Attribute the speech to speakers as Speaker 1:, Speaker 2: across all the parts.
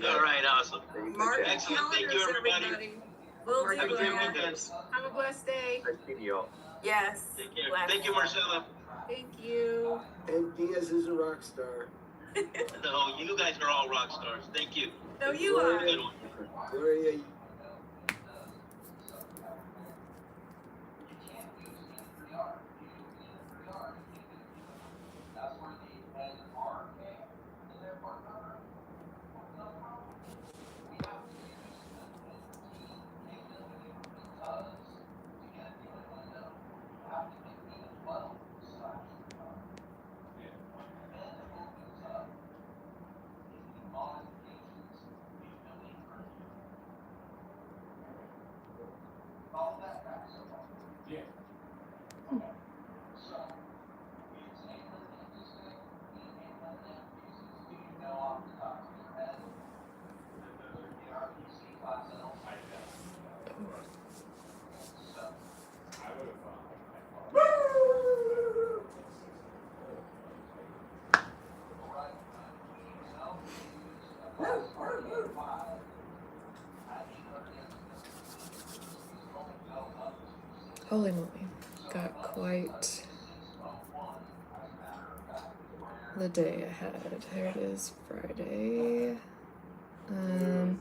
Speaker 1: All right, awesome.
Speaker 2: Mark,
Speaker 1: Excellent. Thank you, everybody.
Speaker 2: We'll
Speaker 1: Have a
Speaker 2: do
Speaker 1: great
Speaker 2: that.
Speaker 1: weekend.
Speaker 2: Have a blessed day.
Speaker 3: Nice meeting you all.
Speaker 2: Yes.
Speaker 1: Take care.
Speaker 2: Bless.
Speaker 1: Thank you, Marcella.
Speaker 2: Thank you.
Speaker 4: And Diaz is a rock star.
Speaker 1: No, you guys are all rock stars. Thank you.
Speaker 2: No, you are.
Speaker 1: Good one.
Speaker 4: Gloria,
Speaker 5: Holy moly, got quite the day ahead. Here it is, Friday. And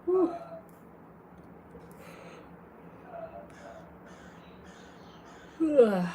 Speaker 5: whew. Ugh.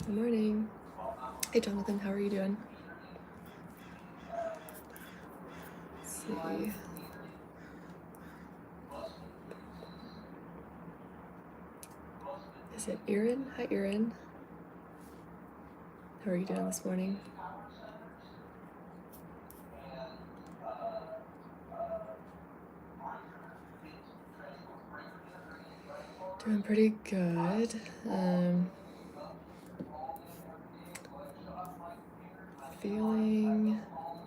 Speaker 5: Good morning. Hey Jonathan, how are you doing? Let's see. Is it Erin? Hi Erin. How are you doing this morning? Doing pretty good.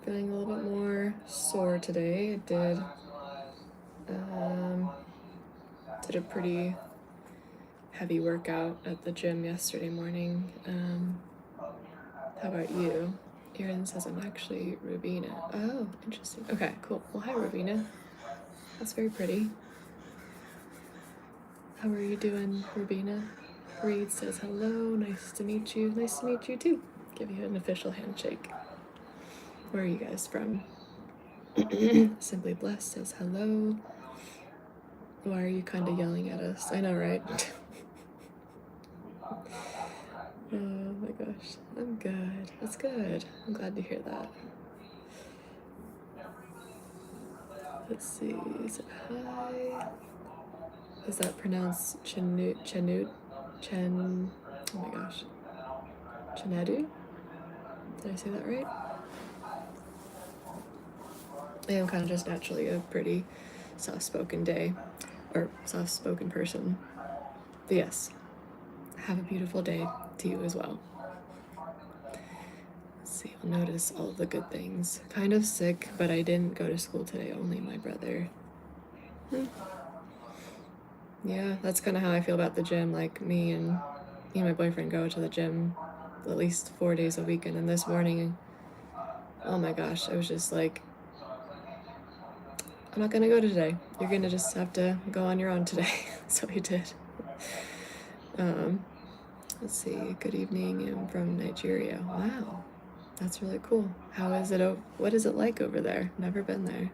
Speaker 5: Feeling a little bit more sore today. I did a pretty heavy workout at the gym yesterday morning. How about you? Erin says I'm actually Rubina. Oh, interesting. Okay, cool. Well, hi Rubina. That's very pretty. How are you doing, Rubina? Reed says hello. Nice to meet you. Nice to meet you too. Give you an official handshake. Where are you guys from? Simply Blessed says hello. Why are you kind of yelling at us? I know, right? Oh my gosh. I'm good. That's good. I'm glad to hear that. Let's see. Is it hi? Is that pronounced Chanud? Oh my gosh. Chenadu? Did I say that right? I am kind of just naturally a pretty soft-spoken person. But yes, have a beautiful day to you as well. Let's see, I'll notice all the good things. Kind of sick, but I didn't go to school today, only my brother. Yeah, that's kind of how I feel about the gym. Like me and my boyfriend go to the gym at least 4 days a week, and then this morning, oh my gosh, I was just like, I'm not gonna go today. You're gonna just have to go on your own today. So he did. Let's see. Good evening. I'm from Nigeria. Wow, that's really cool. How is it? What is it like over there? Never been there.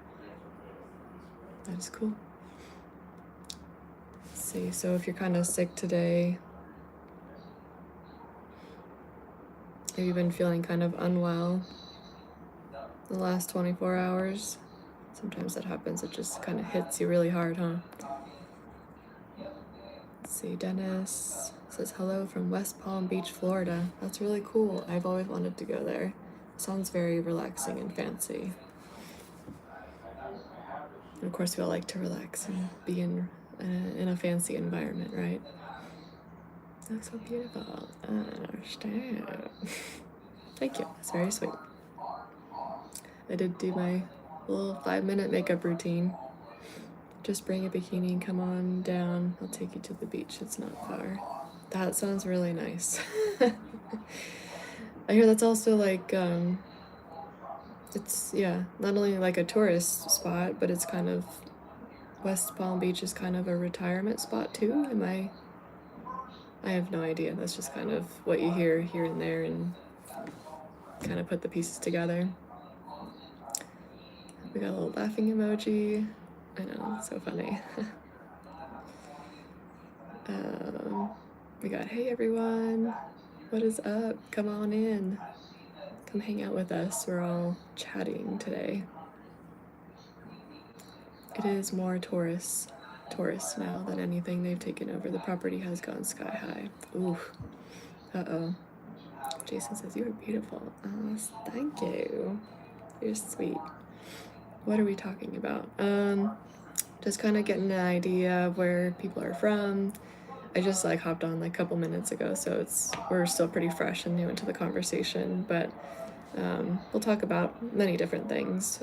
Speaker 5: That is cool. Let's see. So if you're kind of sick today, have you been feeling kind of unwell the last 24 hours? Sometimes that happens. It just kind of hits you really hard, huh? Let's see. Dennis says hello from West Palm Beach, Florida. That's really cool. I've always wanted to go there. Sounds very relaxing and fancy. And of course, we all like to relax and be in a fancy environment, right? That's so beautiful. I understand. Thank you. That's very sweet. I did do my little 5-minute makeup routine. Just bring a bikini and come on down. I'll take you to the beach. It's not far. That sounds really nice. I hear that's also like, it's, yeah, not only like a tourist spot, but it's kind of, West Palm Beach is kind of a retirement spot too. I have no idea. That's just kind of what you hear here and there and kind of put the pieces together. We got a little laughing emoji. I know, it's so funny. We got, hey everyone, what is up? Come on in. Come hang out with us. We're all chatting today. It is more tourists now than anything. They've taken over. The property has gone sky high. Ooh. Uh-oh. Jason says, you are beautiful. Oh, thank you. You're sweet. What are we talking about? Just kind of getting an idea of where people are from. I just like hopped on like a couple minutes ago, so we're still pretty fresh and new into the conversation, but we'll talk about many different things.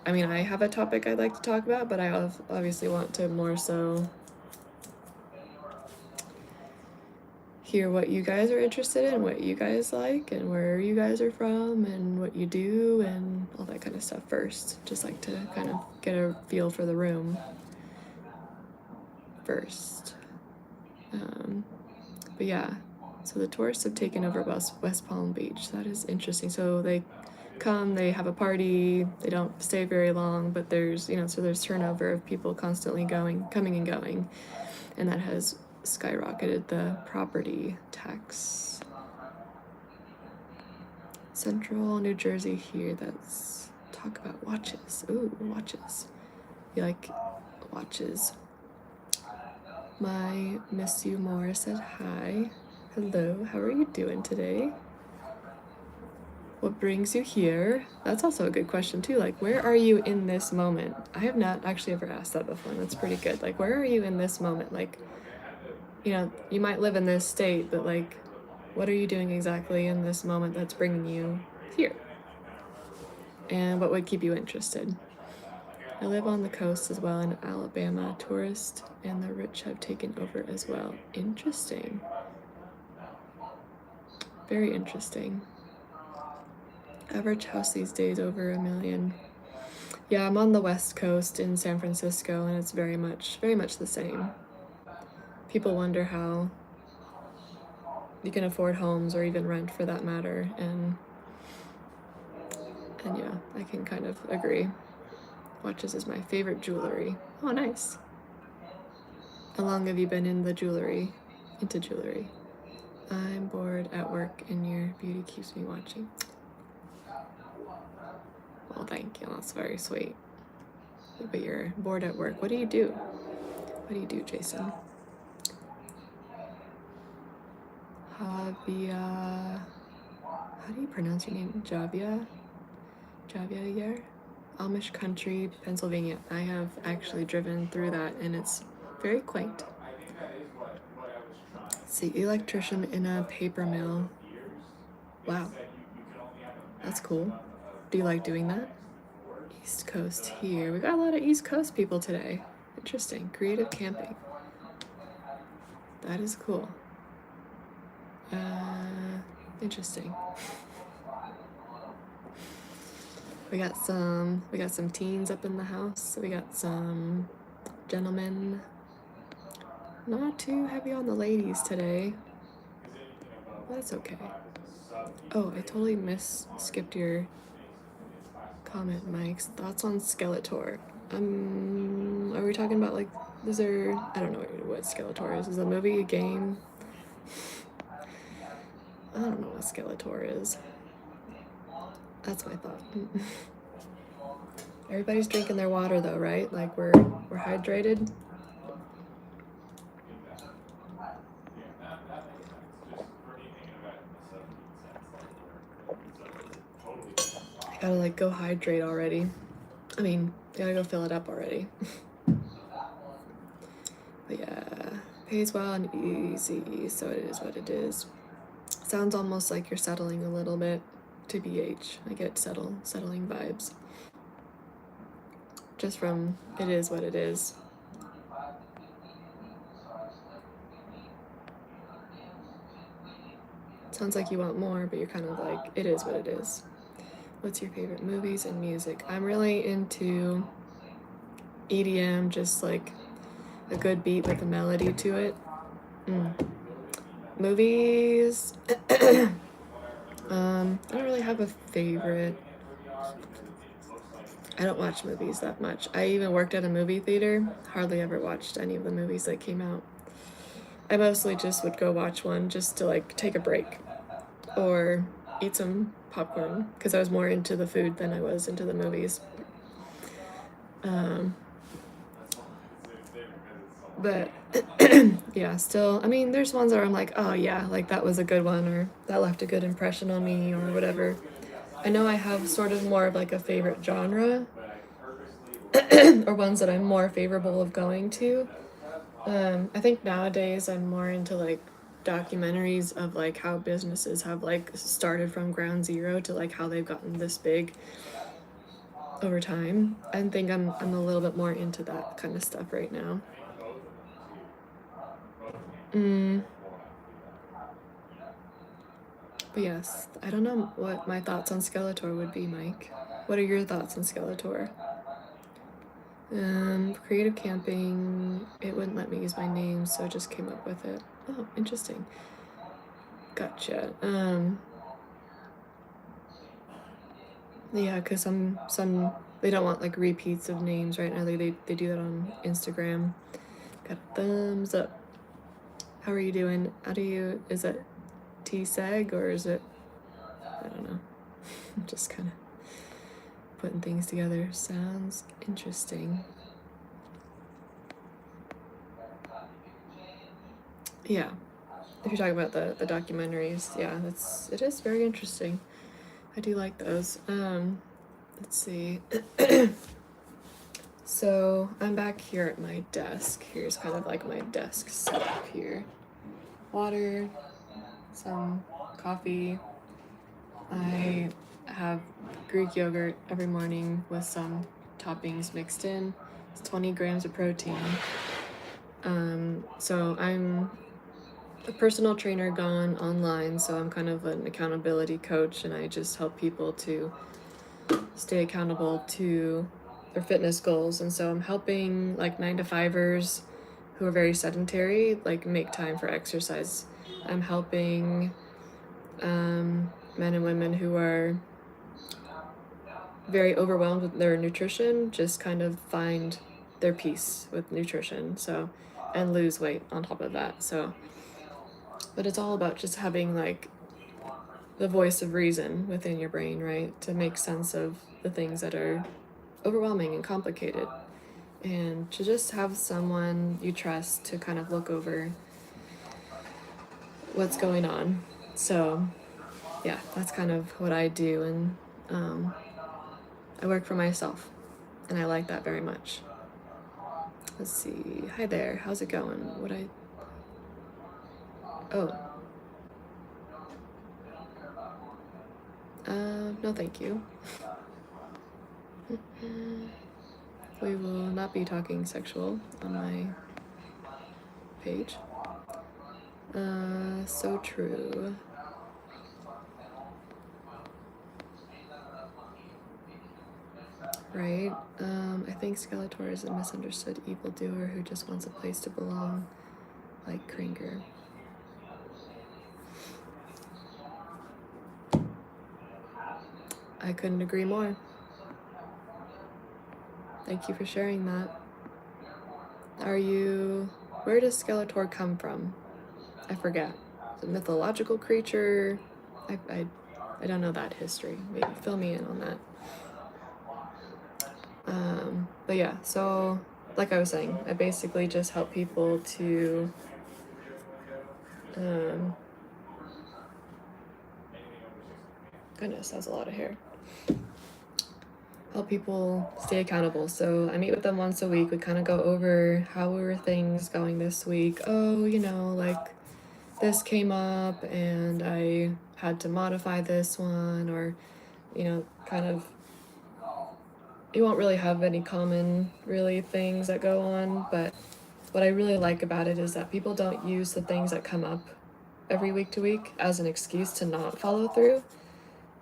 Speaker 5: I mean, I have a topic I'd like to talk about, but I obviously want to more so hear what you guys are interested in, what you guys like, and where you guys are from, and what you do, and all that kind of stuff first. Just like to kind of get a feel for the room first. But yeah, so the tourists have taken over West Palm Beach. That is interesting. So they come, they have a party, they don't stay very long, but there's, so there's turnover of people constantly coming and going, and that has skyrocketed the property tax. Central New Jersey here, that's talk about watches. Ooh, watches. You like watches. My Miss You More said hi. Hello, how are you doing today? What brings you here? That's also a good question too. Like, where are you in this moment? I have not actually ever asked that before, and that's pretty good. Like, where are you in this moment? Like, you might live in this state, but like, what are you doing exactly in this moment that's bringing you here? And what would keep you interested? I live on the coast as well in Alabama. Tourists and the rich have taken over as well. Interesting. Very interesting. Average house these days over $1 million. Yeah, I'm on the West Coast in San Francisco, and it's very much the same. People wonder how you can afford homes or even rent for that matter, and yeah, I can kind of agree. Watches is my favorite jewelry. Oh, nice. How long have you been into jewelry? I'm bored at work and your beauty keeps me watching. Well, thank you. That's very sweet. But you're bored at work. What do you do? Jason? Javia. How do you pronounce your name? Javia Yer? Amish country, Pennsylvania. I have actually driven through that, and it's very quaint. See, electrician in a paper mill. Wow. That's cool. Do you like doing that? East Coast here. We got a lot of East Coast people today. Interesting. Creative camping. That is cool. Interesting. We got some teens up in the house. We got some gentlemen. Not too heavy on the ladies today. That's okay. Oh, I totally skipped your comment, Mike's thoughts on Skeletor. Are we talking about like, I don't know what Skeletor is. Is it a movie, a game? I don't know what Skeletor is. That's my thought. Everybody's drinking their water though, right? Like we're hydrated. Gotta like go hydrate already. I mean, gotta go fill it up already. But yeah, pays well and easy, so it is what it is. Sounds almost like you're settling a little bit. TBH, I get settling vibes. Just from it is what it is. Sounds like you want more, but you're kind of like, it is what it is. What's your favorite movies and music? I'm really into EDM, just like a good beat with a melody to it. Movies, I don't really have a favorite. I don't watch movies that much. I even worked at a movie theater, hardly ever watched any of the movies that came out. I mostly just would go watch one just to like take a break or eat some popcorn because I was more into the food than I was into the movies. But yeah, still, I mean, there's ones where I'm like, oh yeah, like that was a good one, or that left a good impression on me, or whatever. I know I have sort of more of like a favorite genre, or ones that I'm more favorable of going to. I think nowadays I'm more into like documentaries of like how businesses have like started from ground zero to like how they've gotten this big over time. I think I'm a little bit more into that kind of stuff right now. But yes, I don't know what my thoughts on Skeletor would be, Mike. What are your thoughts on Skeletor? Creative camping, it wouldn't let me use my name, so I just came up with it. Oh, interesting. Gotcha. Yeah, because some they don't want like repeats of names right now. They do that on Instagram. Got a thumbs up. How are you doing? Is it T-Seg or is it, I don't know. Just kind of putting things together. Sounds interesting. Yeah, if you're talking about the documentaries, yeah, it is very interesting. I do like those. Let's see. So I'm back here at my desk. Here's kind of like my desk setup here. Water, some coffee. I have Greek yogurt every morning with some toppings mixed in. It's 20 grams of protein. So I'm a personal trainer gone online, so I'm kind of an accountability coach, and I just help people to stay accountable to their fitness goals. And so I'm helping like 9-to-5ers who are very sedentary like make time for exercise. I'm helping men and women who are very overwhelmed with their nutrition just kind of find their peace with nutrition, so, and lose weight on top of that. So, but it's all about just having like the voice of reason within your brain, right, to make sense of the things that are overwhelming and complicated, and to just have someone you trust to kind of look over what's going on. So yeah, that's kind of what I do, and I work for myself, and I like that very much. Let's see. Hi there. How's it going? No thank you. We will not be talking sexual on my page. So true. Right? I think Skeletor is a misunderstood evildoer who just wants a place to belong, like Kringer. I couldn't agree more. Thank you for sharing that. Where does Skeletor come from? I forget. Is it a mythological creature? I don't know that history. Maybe fill me in on that. But yeah, so like I was saying, I basically just help people to goodness, that's a lot of hair. help people stay accountable. So I meet with them once a week. We kind of go over how were things going this week. Oh, like this came up and I had to modify this one, or kind of, you won't really have any common really things that go on, but what I really like about it is that people don't use the things that come up every week to week as an excuse to not follow through.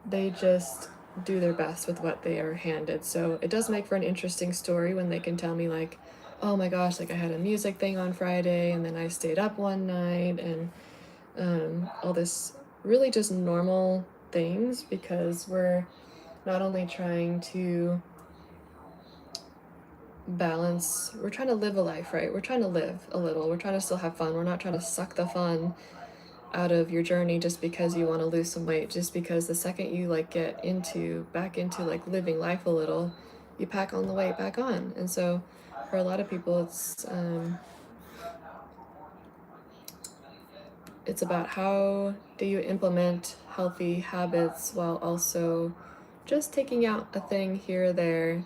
Speaker 5: They just do their best with what they are handed. So it does make for an interesting story when they can tell me, like, oh my gosh, like I had a music thing on Friday and then I stayed up one night, and all this really just normal things, because we're not only trying to balance, we're trying to live a life, right? We're trying to live a little, we're trying to still have fun. We're not trying to suck the fun out of your journey just because you want to lose some weight, just because the second you like get back into like living life a little, you pack on the weight back on. And so for a lot of people, it's about how do you implement healthy habits while also just taking out a thing here or there,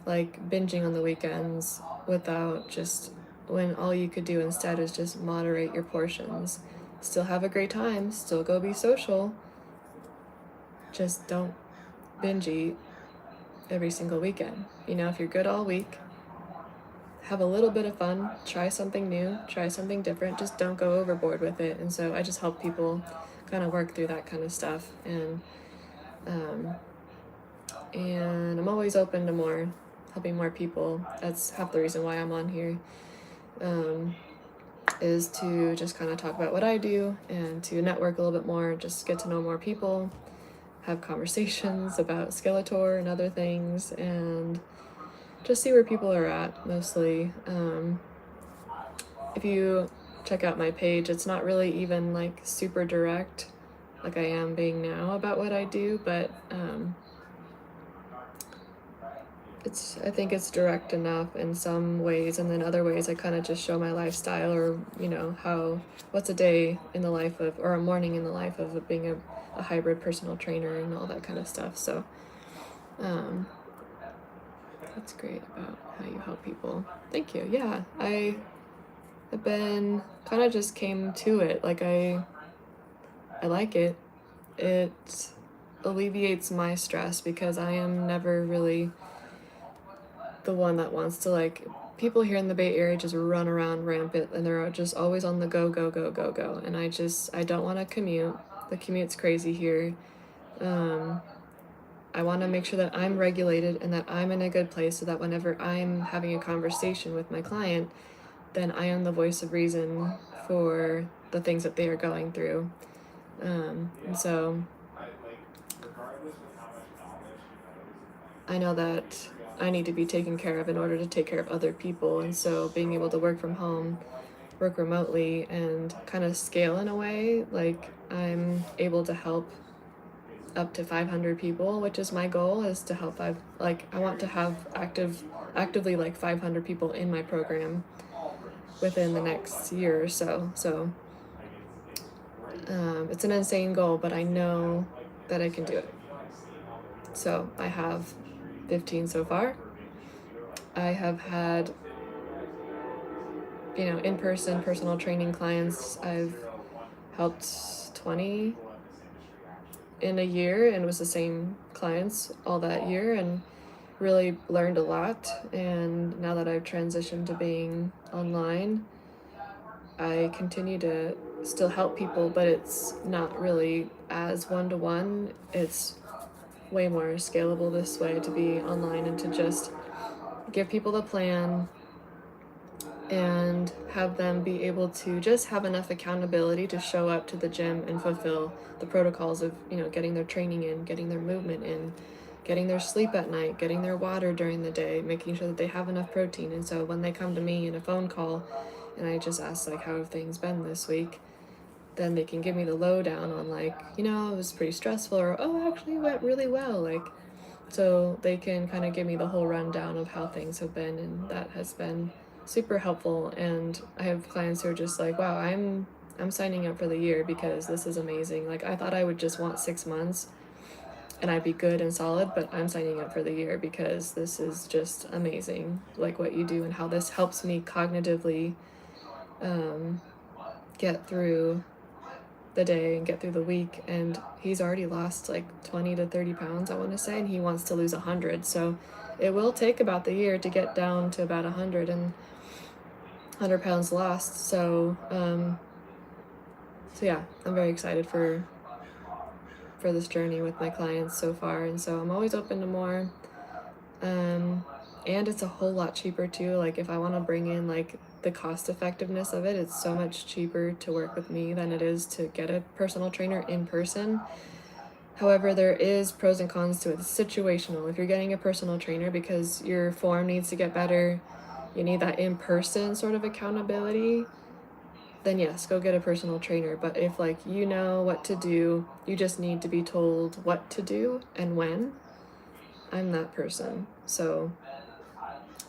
Speaker 5: like binging on the weekends, without just, when all you could do instead is just moderate your portions. Still have a great time, still go be social, just don't binge eat every single weekend. If you're good all week, have a little bit of fun, try something new, try something different, just don't go overboard with it. And so I just help people kind of work through that kind of stuff, and I'm always open to helping more people. That's half the reason why I'm on here, is to just kind of talk about what I do and to network a little bit more, just get to know more people, have conversations about Skeletor and other things, and just see where people are at mostly. If you check out my page, it's not really even like super direct like I am being now about what I do, but I think it's direct enough in some ways, and then other ways I kind of just show my lifestyle, or what's a day in the life of, or a morning in the life of being a hybrid personal trainer and all that kind of stuff. So that's great about how you help people. Thank you. Yeah, I have been kind of just came to it. Like I like it. It alleviates my stress because I am never really the one that wants to, like, people here in the Bay Area just run around rampant and they're just always on the go, go, go, go, go. And I don't want to commute. The commute's crazy here. I want to make sure that I'm regulated and that I'm in a good place, so that whenever I'm having a conversation with my client, then I am the voice of reason for the things that they are going through. And so I know that I need to be taken care of in order to take care of other people. And so being able to work from home, work remotely, and kind of scale in a way, like I'm able to help up to 500 people, which is my goal, is to help I want to have actively like 500 people in my program within the next year or so. So it's an insane goal, but I know that I can do it. So I have 15 so far. I have had, in-person personal training clients. I've helped 20 in a year, and it was the same clients all that year, and really learned a lot. And now that I've transitioned to being online, I continue to still help people, but it's not really as one-to-one. It's way more scalable this way, to be online and to just give people the plan and have them be able to just have enough accountability to show up to the gym and fulfill the protocols of, getting their training in, getting their movement in, getting their sleep at night, getting their water during the day, making sure that they have enough protein. And so when they come to me in a phone call and I just ask, like, how have things been this week, then they can give me the lowdown on, like, it was pretty stressful, or, oh, actually it went really well. Like, so they can kind of give me the whole rundown of how things have been, and that has been super helpful. And I have clients who are just like, wow, I'm signing up for the year because this is amazing. Like, I thought I would just want 6 months and I'd be good and solid, but I'm signing up for the year because this is just amazing, like what you do and how this helps me cognitively get through the day and get through the week. And he's already lost like 20 to 30 pounds, I want to say, and he wants to lose 100. So it will take about the year to get down to about 100 pounds lost. So yeah, I'm very excited for this journey with my clients so far, and so I'm always open to more. And it's a whole lot cheaper too. Like if I want to bring in like the cost effectiveness of it, it's so much cheaper to work with me than it is to get a personal trainer in person. However, there is pros and cons to it. It's situational. If you're getting a personal trainer because your form needs to get better, you need that in-person sort of accountability, then yes, go get a personal trainer. But if like you know what to do, you just need to be told what to do and when, I'm that person. So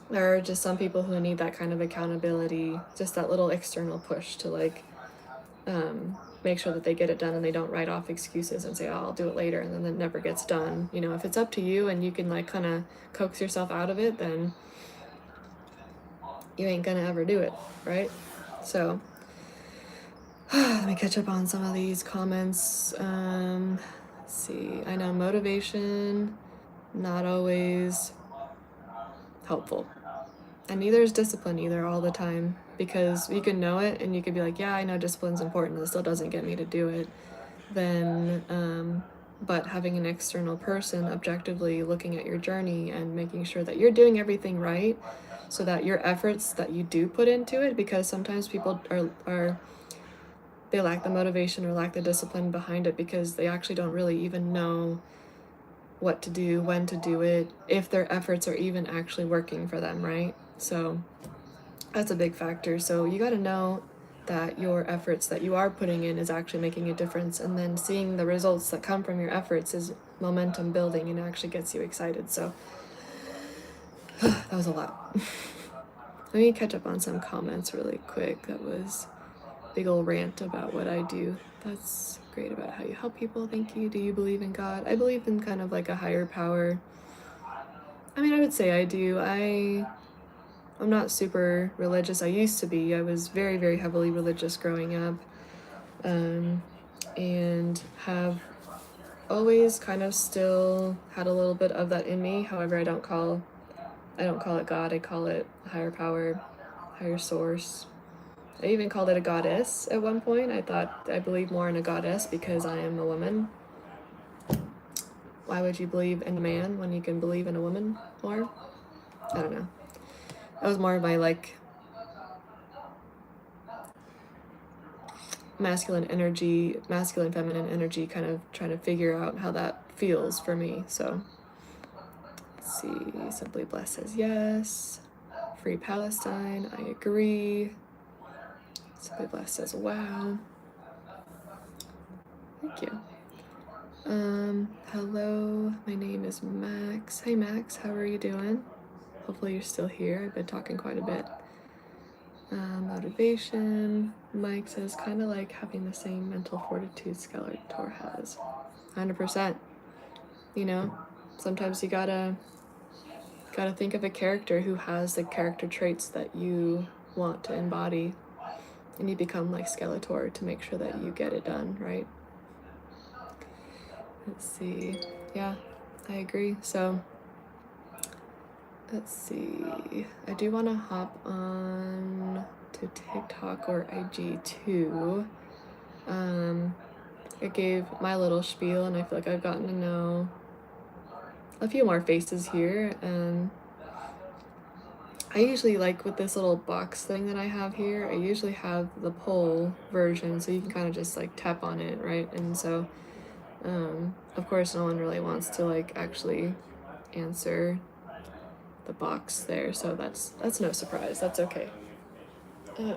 Speaker 5: there are just some people who need that kind of accountability, just that little external push to like make sure that they get it done and they don't write off excuses and say, oh, I'll do it later, and then it never gets done. You know, if it's up to you and you can like kind of coax yourself out of it, then you ain't gonna ever do it, right? So let me catch up on some of these comments. Let's see. I know motivation, not always helpful. And neither is discipline either all the time, because you can know it and you could be like, yeah, I know discipline's important, it still doesn't get me to do it. Then, but having an external person objectively looking at your journey and making sure that you're doing everything right, so that your efforts that you do put into it, because sometimes people are they lack the motivation or lack the discipline behind it because they actually don't really even know what to do, when to do it, if their efforts are even actually working for them, right? So that's a big factor. So you got to know that your efforts that you are putting in is actually making a difference, and then seeing the results that come from your efforts is momentum building and actually gets you excited. So that was a lot. Let me catch up on some comments really quick. That was a big old rant about what I do. That's great about how you help people. Thank you. Do you believe in God? I believe in kind of like a higher power. I mean, I would say I do. I'm not super religious. I used to be. I was very, very heavily religious growing up, and have always kind of still had a little bit of that in me. However, I don't call it God. I call it higher power, higher source. I even called it a goddess at one point. I thought I believe more in a goddess because I am a woman. Why would you believe in a man when you can believe in a woman more? I don't know. That was more of my like masculine feminine energy, kind of trying to figure out how that feels for me. So let's see. Simply Blessed says yes. Free Palestine, I agree. Simply Blessed says wow. Thank you. Hello, my name is Max. Hey Max, how are you doing? Hopefully you're still here. I've been talking quite a bit. Motivation. Mike says kind of like having the same mental fortitude Skeletor has. 100%. You know, sometimes you gotta think of a character who has the character traits that you want to embody, and you become like Skeletor to make sure that you get it done, right? Let's see. Yeah, I agree. So let's see. I do want to hop on to TikTok or IG too. I gave my little spiel, and I feel like I've gotten to know a few more faces here. And I usually, like with this little box thing that I have here, I usually have the poll version, so you can kind of just like tap on it, right? And so of course no one really wants to like actually answer the box there, so that's no surprise. That's okay. I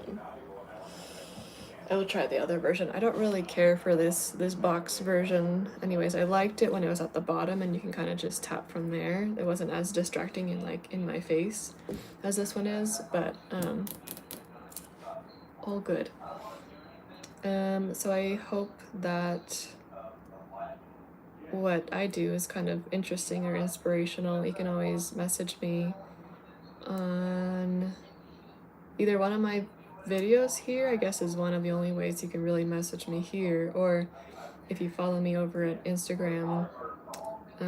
Speaker 5: will try the other version. I don't really care for this box version. Anyways, I liked it when it was at the bottom and you can kind of just tap from there. It wasn't as distracting and like in my face as this one is, but all good. So I hope that what I do is kind of interesting or inspirational, you can always message me on either one of my videos here, I guess is one of the only ways you can really message me here, or if you follow me over at Instagram, I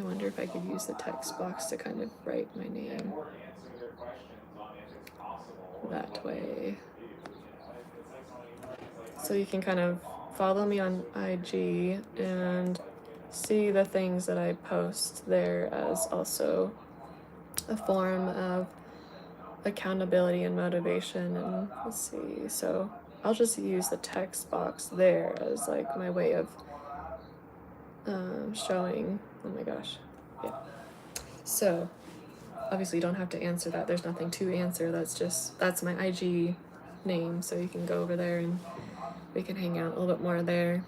Speaker 5: wonder if I could use the text box to kind of write my name that way. So you can kind of follow me on IG and see the things that I post there as also a form of accountability and motivation. And let's see, so I'll just use the text box there as like my way of showing. Oh my gosh, yeah. So obviously you don't have to answer that, there's nothing to answer, that's my IG name, so you can go over there and we can hang out a little bit more there.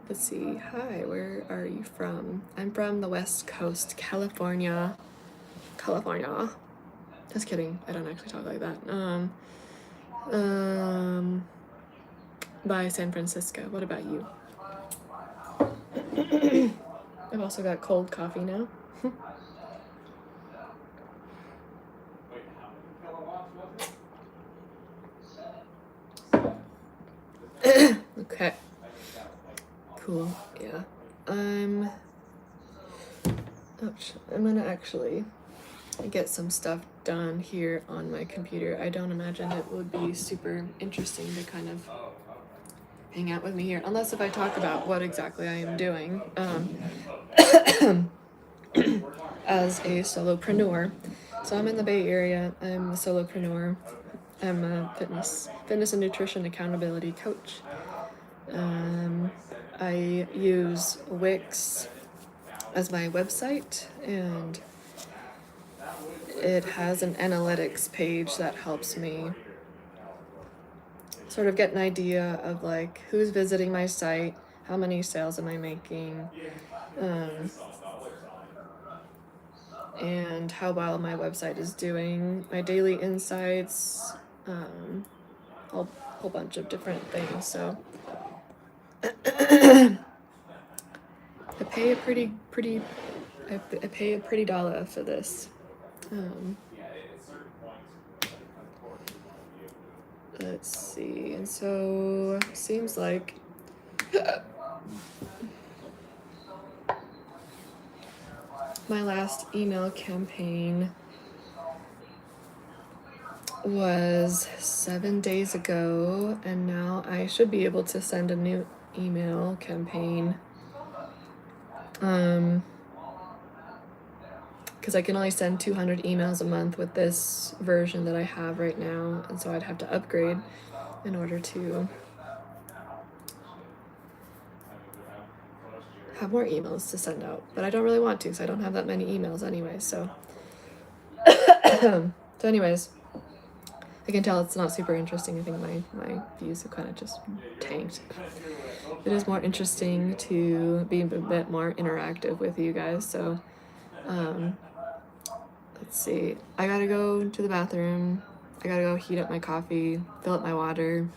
Speaker 5: Let's see, hi, where are you from? I'm from the West Coast, California. Just kidding, I don't actually talk like that. By San Francisco. What about you? I've also got cold coffee now. Okay. Cool. Yeah. Ouch. I'm gonna actually get some stuff done here on my computer. I don't imagine it would be super interesting to kind of hang out with me here, unless if I talk about what exactly I am doing as a solopreneur. So I'm in the Bay Area. I'm a solopreneur. I'm a fitness and nutrition accountability coach. I use Wix as my website, and it has an analytics page that helps me sort of get an idea of like who's visiting my site, how many sales am I making, and how well my website is doing, my daily insights, a whole bunch of different things. So I pay a pretty dollar for this. Let's see, and so seems like my last email campaign was 7 days ago, and now I should be able to send a new email campaign. Because I can only send 200 emails a month with this version that I have right now, and so I'd have to upgrade in order to have more emails to send out. But I don't really want to, because I don't have that many emails anyway, so. So anyways, I can tell it's not super interesting. I think my views have kind of just tanked. It is more interesting to be a bit more interactive with you guys, so let's see. I gotta go to the bathroom. I gotta go heat up my coffee, fill up my water.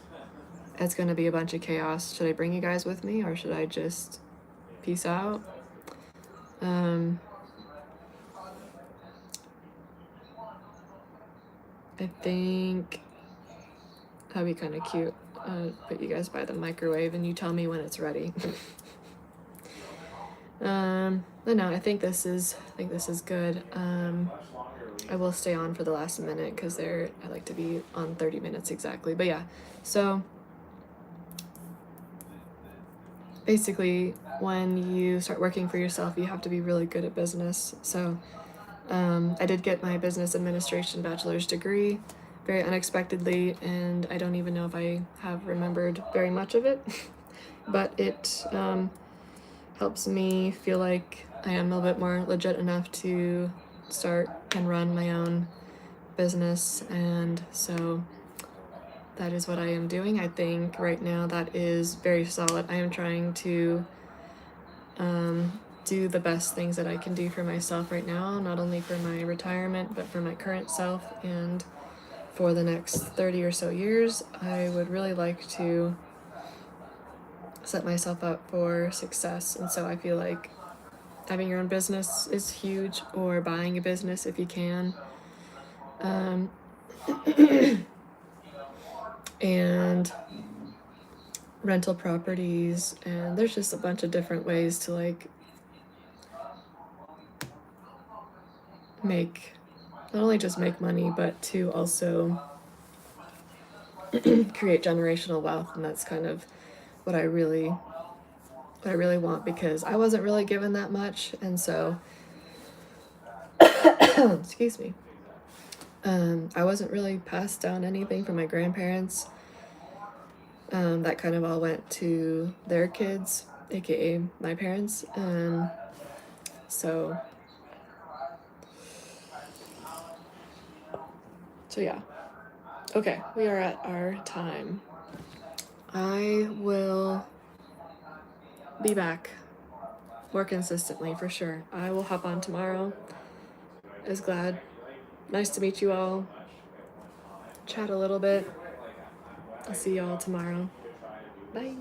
Speaker 5: It's gonna be a bunch of chaos. Should I bring you guys with me, or should I just peace out? I think that'd be kind of cute. Put you guys by the microwave and you tell me when it's ready. But no, I think this is good. I will stay on for the last minute because I like to be on 30 minutes exactly. But yeah, so basically when you start working for yourself, you have to be really good at business. So I did get my business administration bachelor's degree very unexpectedly, and I don't even know if I have remembered very much of it, but it helps me feel like I am a little bit more legit enough to start and run my own business, and so that is what I am doing. I think right now that is very solid. I am trying to do the best things that I can do for myself right now, not only for my retirement, but for my current self and for the next 30 or so years, I would really like to set myself up for success. And so I feel like having your own business is huge, or buying a business if you can. And rental properties, and there's just a bunch of different ways to like make, not only just make money, but to also create generational wealth. And that's kind of what I really want, because I wasn't really given that much. And so excuse me, I wasn't really passed down anything from my grandparents. That kind of all went to their kids, aka my parents. So yeah. Okay, we are at our time. I will be back more consistently for sure. I will hop on tomorrow. I was glad. Nice to meet you all. Chat a little bit. I'll see y'all tomorrow. Bye.